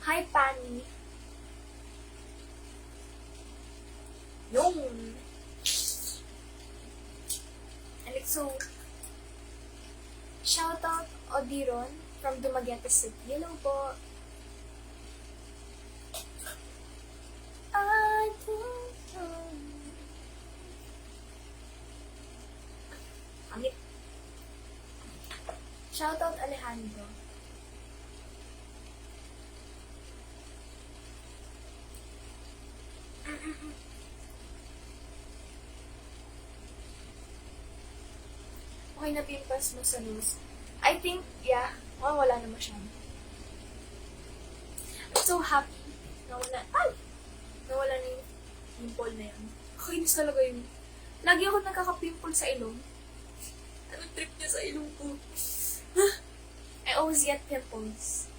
Hi, Pani. Yung. So, shoutout Odiron from Dumaguete City. Hello po. I don't know. Amit. Shoutout Alejandro. Okay na pimples mo sa nose. I think, yeah, wala na masyado. I'm so happy. Nawala na yung pimple na yun. Kainis talaga yun. Lagi ako nagkaka-pimple sa ilong. Anong trip niya sa ilong ko? I always get pimples.